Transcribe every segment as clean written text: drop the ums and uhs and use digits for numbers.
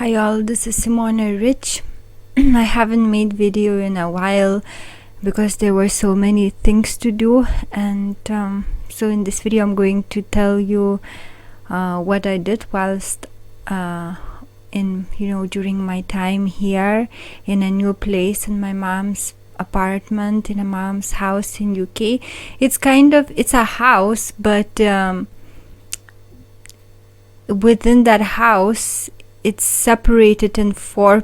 Hi all, this is Simona Rich. I haven't made video in a while because there were so many things to do, and so in this video I'm going to tell you what I did whilst during my time here in a new place, in my mom's apartment, in a mom's house in UK. It's a house, but within that house it's separated in four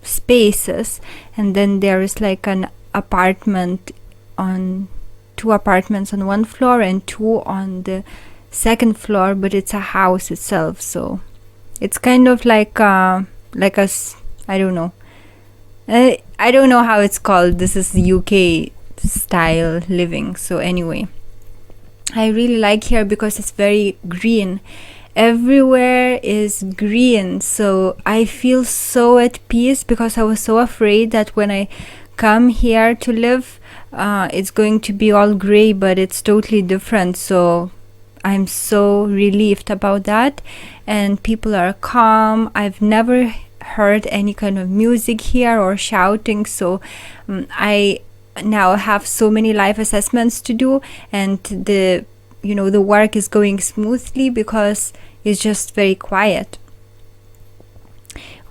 spaces, and then there is like an apartment on two apartments on one floor and two on the second floor, but it's a house itself, so it's kind of like I don't know, I don't know how it's called. This is UK style living. So anyway, I really like here because it's very green. Everywhere is green, so I feel so at peace, because I was so afraid that when I come here to live it's going to be all gray, but it's totally different. So I'm so relieved about that, and people are calm. I've never heard any kind of music here or shouting, so I now have so many life assessments to do, and the work is going smoothly because it's just very quiet.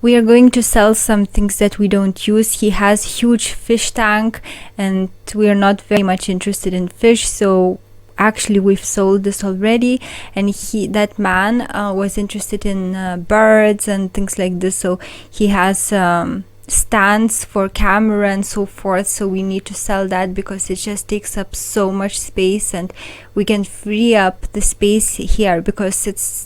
We are going to sell some things that we don't use. He has huge fish tank, and we are not very much interested in fish, so actually we've sold this already. And that man was interested in birds and things like this, so he has stands for camera and so forth, so we need to sell that because it just takes up so much space, and we can free up the space here because it's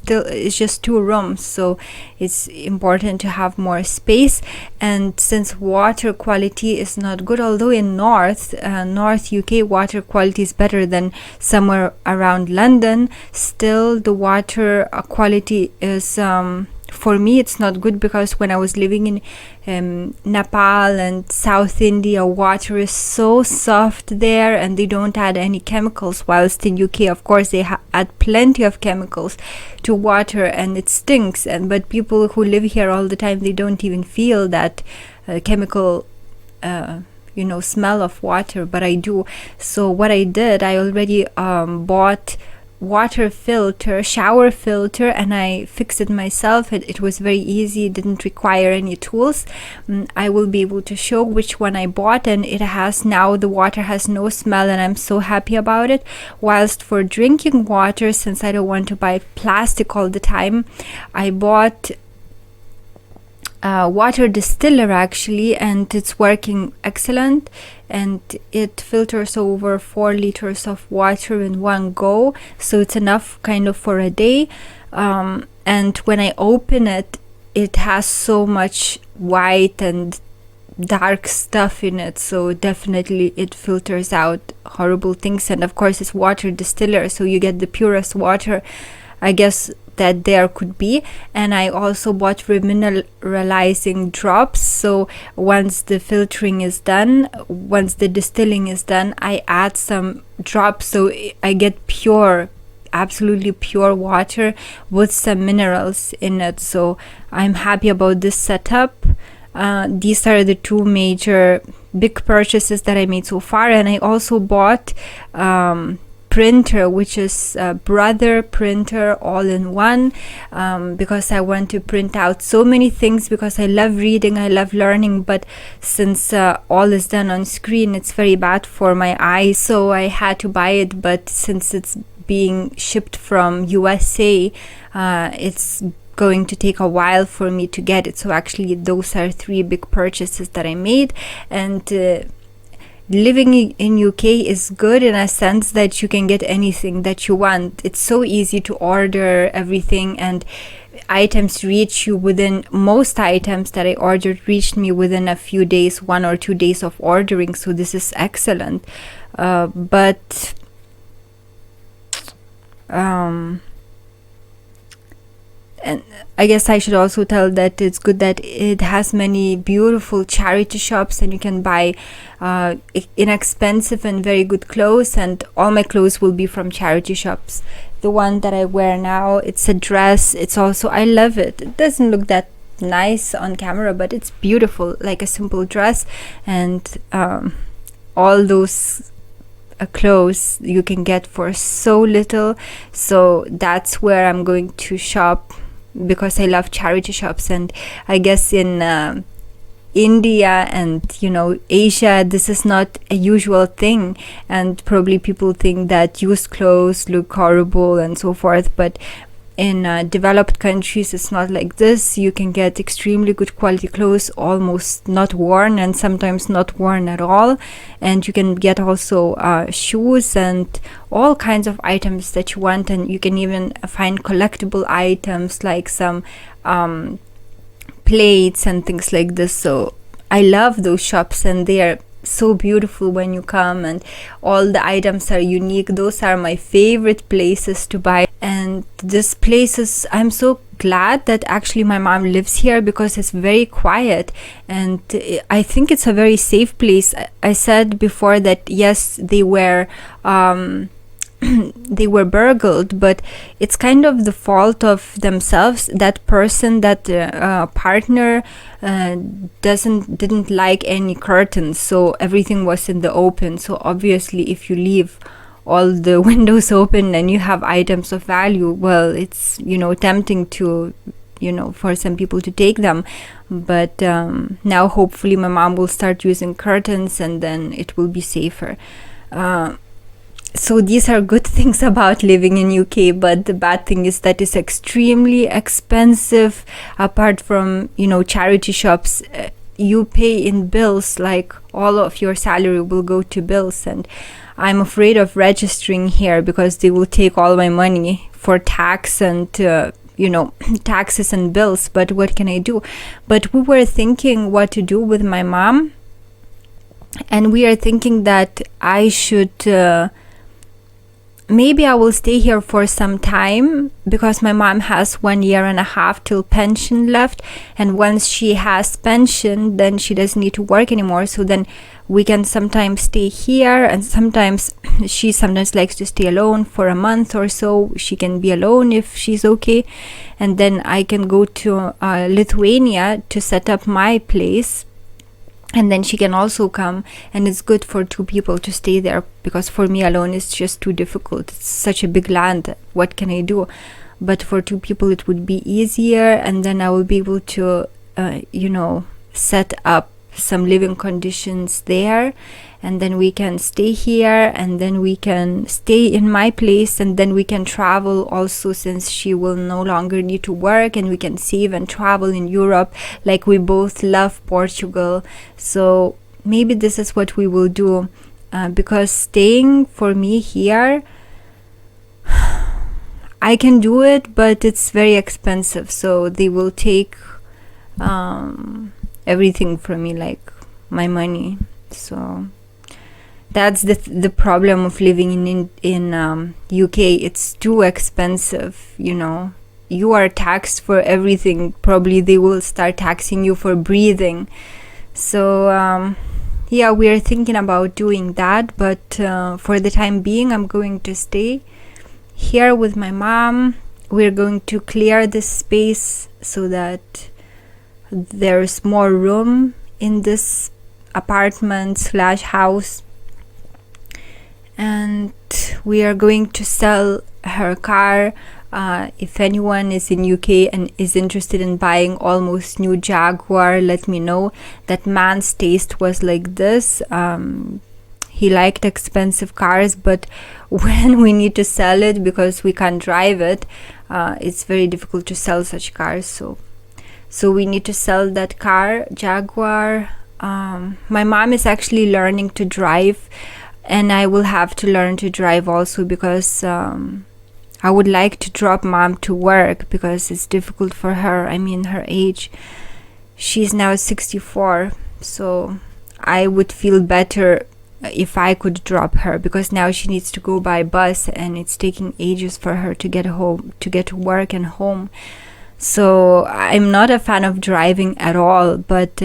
just 2 rooms, so it's important to have more space. And since water quality is not good, although in North UK water quality is better than somewhere around London, still the water quality is for me it's not good, because when I was living in Nepal and South India, water is so soft there and they don't add any chemicals, whilst in UK of course they add plenty of chemicals to water and it stinks. But people who live here all the time, they don't even feel that chemical smell of water, but I do. So what I did, I already bought shower filter, and I fixed it myself. It was very easy, didn't require any tools. I will be able to show which one I bought, and the water has no smell, and I'm so happy about it. Whilst for drinking water, since I don't want to buy plastic all the time, I bought water Distiller actually, and it's working excellent, and it filters over 4 liters of water in one go, so it's enough kind of for a day. And when I open it, it has so much white and dark stuff in it, so definitely it filters out horrible things. And of course it's water Distiller, so you get the purest water, I guess, that there could be. And I also bought remineralizing drops, so once the filtering is done, once the distilling is done, I add some drops, so I get absolutely pure water with some minerals in it. So I'm happy about this setup. These are the 2 major big purchases that I made so far. And I also bought printer, which is a Brother printer all-in-one, because I want to print out so many things, because I love reading, I love learning, but since all is done on screen, it's very bad for my eyes, so I had to buy it. But since it's being shipped from USA, it's going to take a while for me to get it. So actually those are 3 big purchases that I made. And living in UK is good in a sense that you can get anything that you want. It's so easy to order everything, and items reach you within, most items that I ordered reached me within a few days, 1 or 2 days of ordering, so this is excellent. But And I guess I should also tell that it's good that it has many beautiful charity shops, and you can buy inexpensive and very good clothes, and all my clothes will be from charity shops. The one that I wear now, it's a dress. It's also, I love it. It doesn't look that nice on camera, but it's beautiful, like a simple dress. And all those clothes you can get for so little. So that's where I'm going to shop, because I love charity shops. And I guess in India and Asia, this is not a usual thing, and probably people think that used clothes look horrible and so forth, but in developed countries it's not like this. You can get extremely good quality clothes, almost not worn, and sometimes not worn at all. And you can get also shoes and all kinds of items that you want, and you can even find collectible items like some plates and things like this. So I love those shops, and they are so beautiful when you come, and all the items are unique. Those are my favorite places to buy. And this places, I'm so glad that actually my mom lives here, because it's very quiet, and I think it's a very safe place. I said before that yes, they were they were burgled, but it's kind of the fault of themselves. That person, that partner didn't like any curtains, so everything was in the open. So obviously if you leave all the windows open and you have items of value, well, it's tempting to for some people to take them. But now hopefully my mom will start using curtains, and then it will be safer. So these are good things about living in UK, but the bad thing is that it's extremely expensive. Apart from charity shops, you pay in bills, like all of your salary will go to bills. And I'm afraid of registering here, because they will take all my money for tax and taxes and bills. But what can I do? But we were thinking what to do with my mom, and we are thinking that I should maybe I will stay here for some time, because my mom has 1.5 years till pension left, and once she has pension, then she doesn't need to work anymore. So then we can sometimes stay here, and sometimes she likes to stay alone for a month or so. She can be alone if she's okay, and then I can go to Lithuania to set up my place. And then she can also come, and it's good for 2 people to stay there, because for me alone it's just too difficult. It's such a big land. What can I do? But for 2 people it would be easier, and then I will be able to set up some living conditions there, and then we can stay here, and then we can stay in my place, and then we can travel also, since she will no longer need to work, and we can save and travel in Europe. Like, we both love Portugal, so maybe this is what we will do, because staying for me here, I can do it, but it's very expensive, so they will take everything from me, like my money. So that's the problem of living in UK. It's too expensive. You are taxed for everything. Probably they will start taxing you for breathing. So yeah, we are thinking about doing that, but for the time being I'm going to stay here with my mom. We're going to clear this space so that there's more room in this apartment/house, and we are going to sell her car. If anyone is in UK and is interested in buying almost new Jaguar, let me know. That man's taste was like this. He liked expensive cars, but when we need to sell it because we can't drive it, it's very difficult to sell such cars. So we need to sell that car, Jaguar. My mom is actually learning to drive, and I will have to learn to drive also, because I would like to drop mom to work, because it's difficult for her. I mean, her age, she's now 64, so I would feel better if I could drop her, because now she needs to go by bus, and it's taking ages for her to get home, to get to work and home. So I'm not a fan of driving at all, but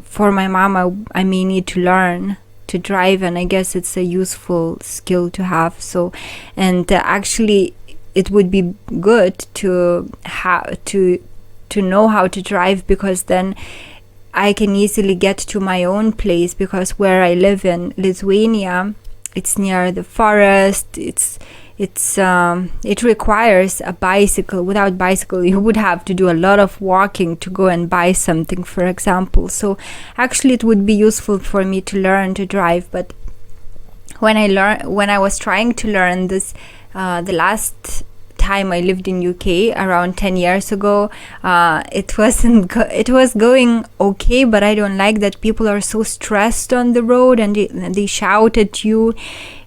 for my mom, I may need to learn to drive, and I guess it's a useful skill to have. So, and actually, it would be good to have to know how to drive, because then I can easily get to my own place, because where I live in Lithuania, it's near the forest. It requires a bicycle. Without bicycle, you would have to do a lot of walking to go and buy something, for example. So actually it would be useful for me to learn to drive. But when I was trying to learn this, the last time I lived in UK around 10 years ago, it was going okay, but I don't like that people are so stressed on the road, and they shout at you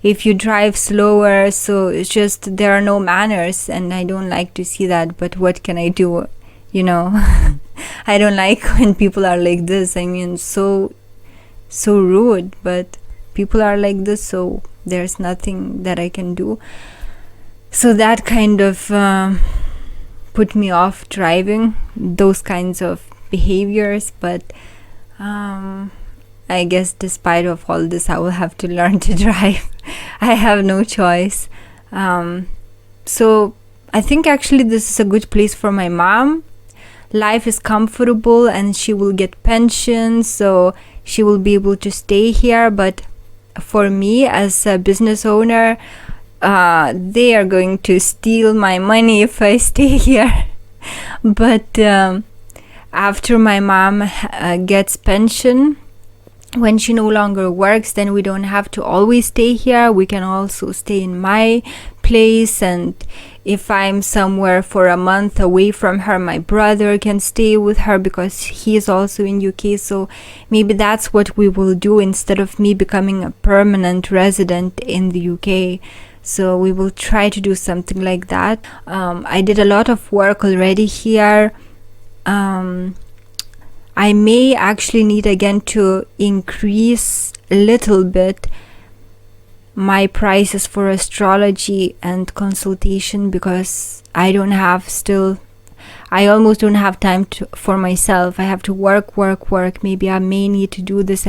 if you drive slower. So it's just, there are no manners, and I don't like to see that. But what can I do, I don't like when people are like this. I mean, so rude, but people are like this, so there's nothing that I can do. So that kind of put me off driving, those kinds of behaviors. But I guess despite of all this, I will have to learn to drive. I have no choice. So I think actually this is a good place for my mom. Life is comfortable, and she will get pension, so she will be able to stay here. But for me, as a business owner, they are going to steal my money if I stay here. But after my mom gets pension, when she no longer works, then we don't have to always stay here. We can also stay in my place, and if I'm somewhere for a month away from her, my brother can stay with her, because he is also in UK. So maybe that's what we will do, instead of me becoming a permanent resident in the UK. So we will try to do something like that. I did a lot of work already here. I may actually need again to increase a little bit my prices for astrology and consultation, because I almost don't have time for myself. I have to work. Maybe I may need to do this.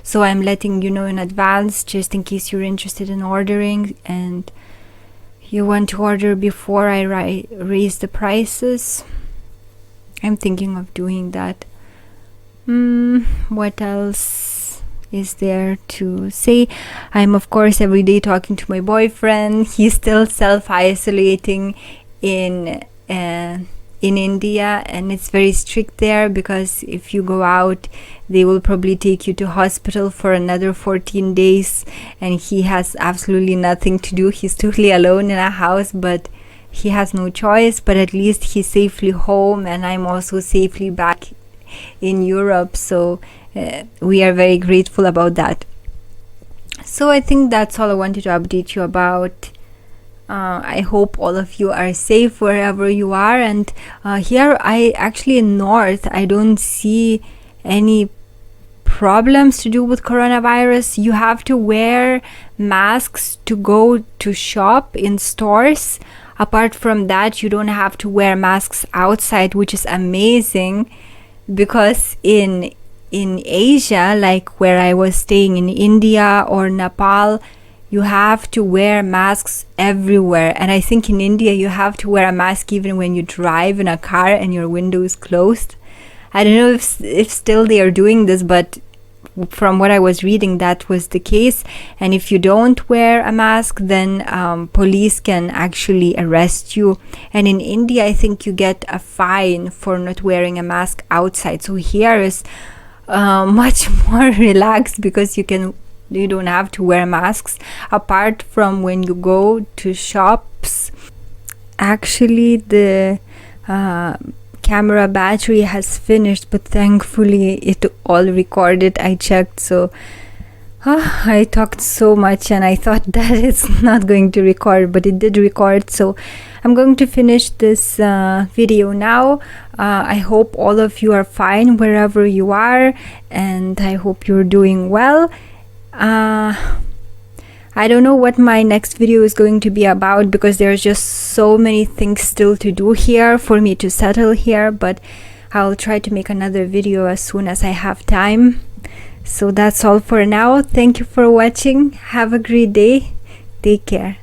So I'm letting you know in advance, just in case you're interested in ordering and you want to order before I raise the prices. I'm thinking of doing that. What else is there to say? I'm of course every day talking to my boyfriend. He's still self-isolating in India, and it's very strict there, because if you go out, they will probably take you to hospital for another 14 days, and he has absolutely nothing to do. He's totally alone in a house, but he has no choice. But at least he's safely home, and I'm also safely back in Europe, so we are very grateful about that. So I think that's all I wanted to update you about. I hope all of you are safe wherever you are, and here I actually in North, I don't see any problems to do with coronavirus. You have to wear masks to go to shop in stores. Apart from that, you don't have to wear masks outside, which is amazing, because in Asia, like where I was staying in India or Nepal, you have to wear masks everywhere. And I think in India you have to wear a mask even when you drive in a car and your window is closed. I don't know if still they are doing this, but from what I was reading, that was the case. And if you don't wear a mask, then police can actually arrest you. And in India, I think you get a fine for not wearing a mask outside. So here is much more relaxed, because you don't have to wear masks apart from when you go to shops. Actually, the camera battery has finished, but thankfully it all recorded. I checked, so I talked so much and I thought that it's not going to record, but it did record. So I'm going to finish this video now. I hope all of you are fine wherever you are, and I hope you're doing well. I don't know what my next video is going to be about, because there's just so many things still to do here for me to settle here, but I'll try to make another video as soon as I have time. So that's all for now. Thank you for watching. Have a great day. Take care.